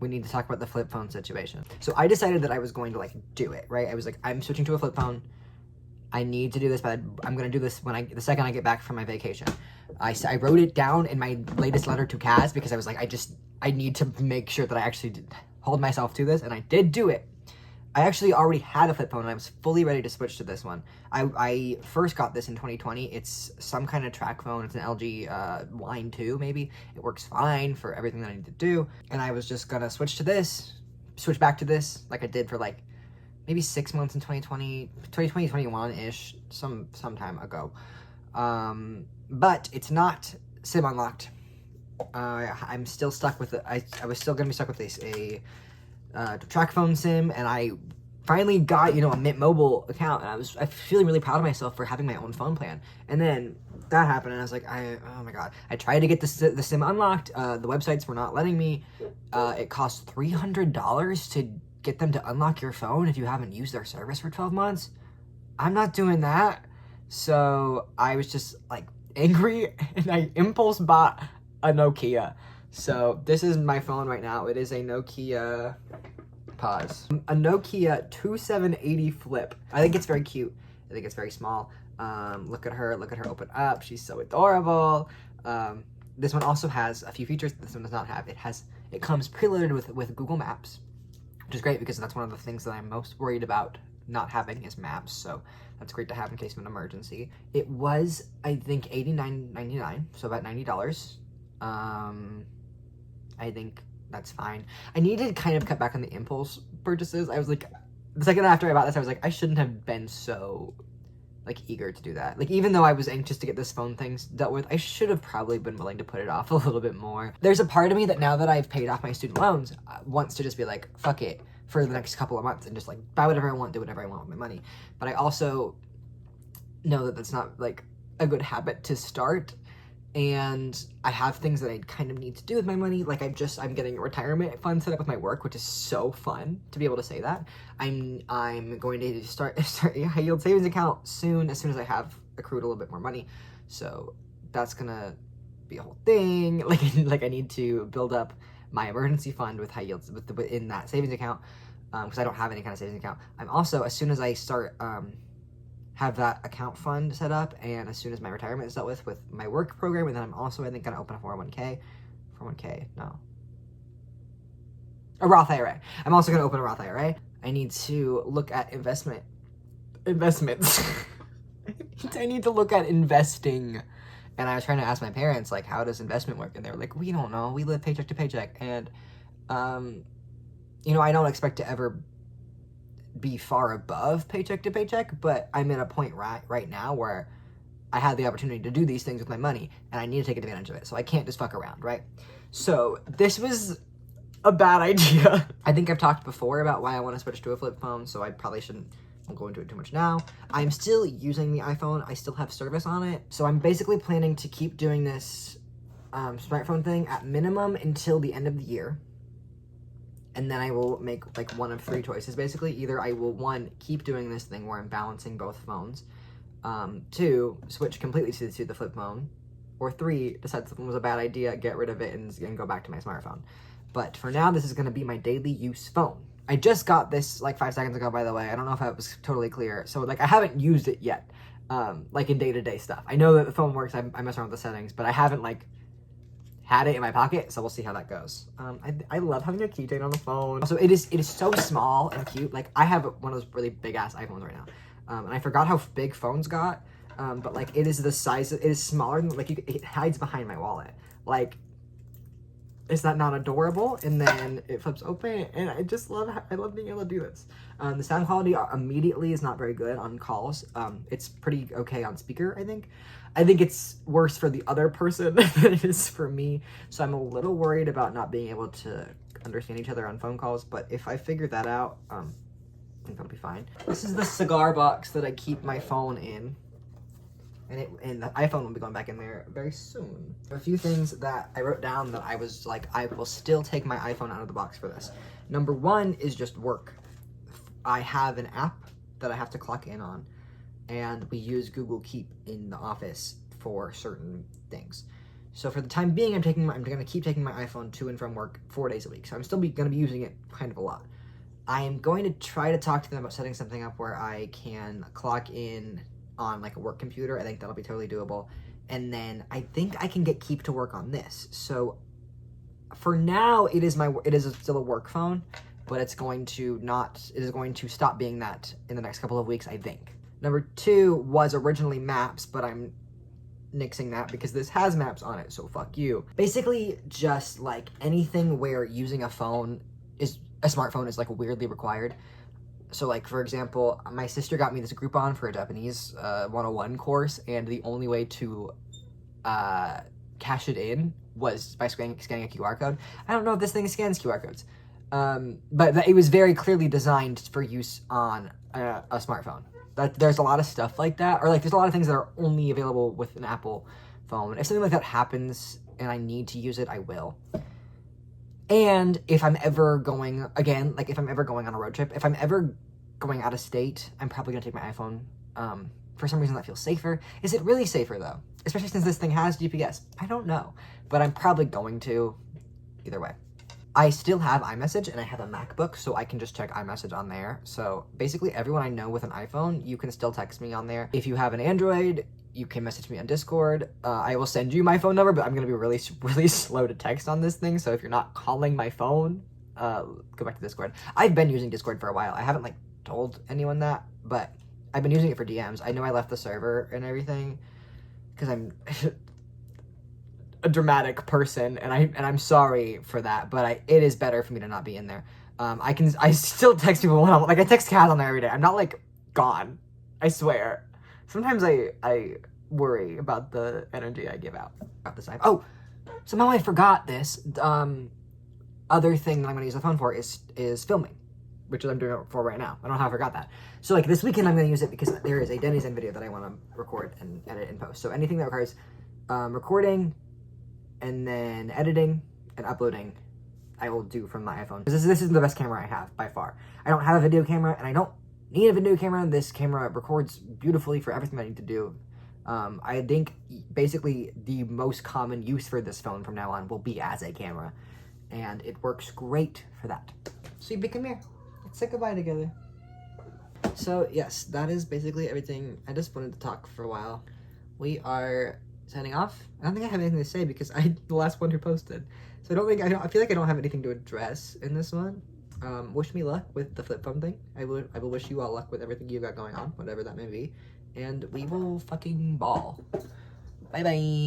We need to talk about the flip phone situation. So I decided that I was going to like do it, right? I was like, I'm switching to a flip phone. I need to do this, but I'm going to do this when the second I get back from my vacation. I wrote it down in my latest letter to Kaz because I was like, I need to make sure that I actually hold myself to this, and I did do it. I actually already had a flip phone and I was fully ready to switch to this one. I first got this in 2020. It's some kind of track phone. It's an LG Line 2 maybe. It works fine for everything that I need to do. And I was just gonna switch back to this like I did for like maybe 6 months in 2021-ish, some time ago. But it's not SIM unlocked. I'm still stuck with it. I was still gonna be stuck with a track phone SIM, and I finally got, a Mint Mobile account, and I was feeling really proud of myself for having my own phone plan. And then that happened, and I was like, oh my god. I tried to get the SIM unlocked. The websites were not letting me. It costs $300 to get them to unlock your phone if you haven't used their service for 12 months. I'm not doing that. So I was just like angry, and I impulse bought a Nokia. So this is my phone right now. It is a Nokia, pause, a Nokia 2780 Flip. I think it's very cute. I think it's very small. Look at her open up. She's so adorable. This one also has a few features that this one does not have. It comes preloaded with Google Maps, which is great because that's one of the things that I'm most worried about not having is maps. So that's great to have in case of an emergency. It was, I think, $89.99, so about $90. I think that's fine. I need to kind of cut back on the impulse purchases. I was like, the second after I bought this, I was like, I shouldn't have been so like eager to do that. Like, even though I was anxious to get this phone thing dealt with, I should have probably been willing to put it off a little bit more. There's a part of me that now that I've paid off my student loans wants to just be like, fuck it for the next couple of months and just like buy whatever I want, do whatever I want with my money. But I also know that that's not like a good habit to start. And I have things that I kind of need to do with my money. Like I'm getting a retirement fund set up with my work, which is so fun to be able to say that. I'm going to start a high yield savings account soon, as soon as I have accrued a little bit more money. So that's gonna be a whole thing. Like I need to build up my emergency fund with high yields in that savings account, because I don't have any kind of savings account. I'm also, as soon as I start have that account fund set up, and as soon as my retirement is dealt with my work program, and then I'm also, I think, gonna open a 401k, a Roth IRA. I'm also gonna open a Roth IRA. I need to look at investments. I need to look at investing. And I was trying to ask my parents, like, how does investment work? And they were like, we don't know. We live paycheck to paycheck. And, I don't expect to ever be far above paycheck to paycheck, but I'm at a point right now where I have the opportunity to do these things with my money, and I need to take advantage of it. So I can't just fuck around, right? So this was a bad idea. I think I've talked before about why I want to switch to a flip phone, so I probably won't go into it too much now. I'm still using the iPhone. I still have service on it. So I'm basically planning to keep doing this smartphone thing at minimum until the end of the year. And then I will make like one of three choices, basically. Either I will, 1, keep doing this thing where I'm balancing both phones. 2, switch completely to the flip phone. Or 3, decide something was a bad idea, get rid of it, and go back to my smartphone. But for now, this is going to be my daily use phone. I just got this like 5 seconds ago, by the way. I don't know if that was totally clear. So like I haven't used it yet, like in day-to-day stuff. I know that the phone works. I mess around with the settings, but I haven't like had it in my pocket, so we'll see how that goes. I love having a keychain on the phone. Also, it is so small and cute. Like I have one of those really big ass iPhones right now, and I forgot how big phones got. But like it is the size. It is smaller than like it hides behind my wallet. Like, is that not adorable? And then it flips open, and I just love being able to do this. The sound quality immediately is not very good on calls. It's pretty okay on speaker, I think. I think it's worse for the other person than it is for me. So I'm a little worried about not being able to understand each other on phone calls. But if I figure that out, I think that'll be fine. This is the cigar box that I keep my phone in. And the iPhone will be going back in there very soon. A few things that I wrote down that I was like, I will still take my iPhone out of the box for this. Number 1 is just work. I have an app that I have to clock in on. and we use Google Keep in the office for certain things. So for the time being, I'm going to keep taking my iPhone to and from work 4 days a week. So I'm still going to be using it kind of a lot. I am going to try to talk to them about setting something up where I can clock in on like a work computer. I think that'll be totally doable. And then I think I can get Keep to work on this. So for now, it is still a work phone, but it is going to stop being that in the next couple of weeks, I think. Number 2 was originally Maps, but I'm nixing that because this has Maps on it, so fuck you. Basically, just like anything where using a smartphone is like weirdly required. So like, for example, my sister got me this Groupon for a Japanese 101 course, and the only way to cash it in was by scanning a QR code. I don't know if this thing scans QR codes, but it was very clearly designed for use on a smartphone. There's a lot of stuff like that, or like there's a lot of things that are only available with an Apple phone. If something like that happens and I need to use it, I will. And if I'm ever going, again, like if I'm ever going on a road trip, if I'm ever going out of state, I'm probably gonna take my iPhone. For some reason that feels safer. Is it really safer though? Especially since this thing has GPS. I don't know, but I'm probably going to either way. I still have iMessage and I have a MacBook, so I can just check iMessage on there. So basically everyone I know with an iPhone, you can still text me on there. If you have an Android, you can message me on Discord. I will send you my phone number, but I'm gonna be really slow to text on this thing. So if you're not calling my phone, go back to Discord. I've been using Discord for a while. I haven't like told anyone that, but I've been using it for DMs. I know I left the server and everything because I'm a dramatic person, and I'm sorry for that, but it is better for me to not be in there. I still text people when I text Kaz on there every day. I'm not like gone. I swear. Sometimes I worry about the energy I give out about this time. Oh, somehow I forgot this. Other thing that I'm gonna use the phone for is filming, which I'm doing it for right now. I don't know how I forgot that. So like this weekend I'm gonna use it because there is a Denny's End video that I want to record and edit and post. So anything that requires recording and then editing and uploading, I will do from my iPhone. This is the best camera I have by far. I don't have a video camera, and I don't need a video camera. This camera records beautifully for everything I need to do. I think basically the most common use for this phone from now on will be as a camera, and it works great for that. So you come here. Let's say goodbye together. So yes, that is basically everything. I just wanted to talk for a while. We are signing off. I don't think I have anything to say because I'm the last one who posted. So I feel like I don't have anything to address in this one. Wish me luck with the flip phone thing. I will wish you all luck with everything you got going on, whatever that may be. And we will fucking ball. Bye bye.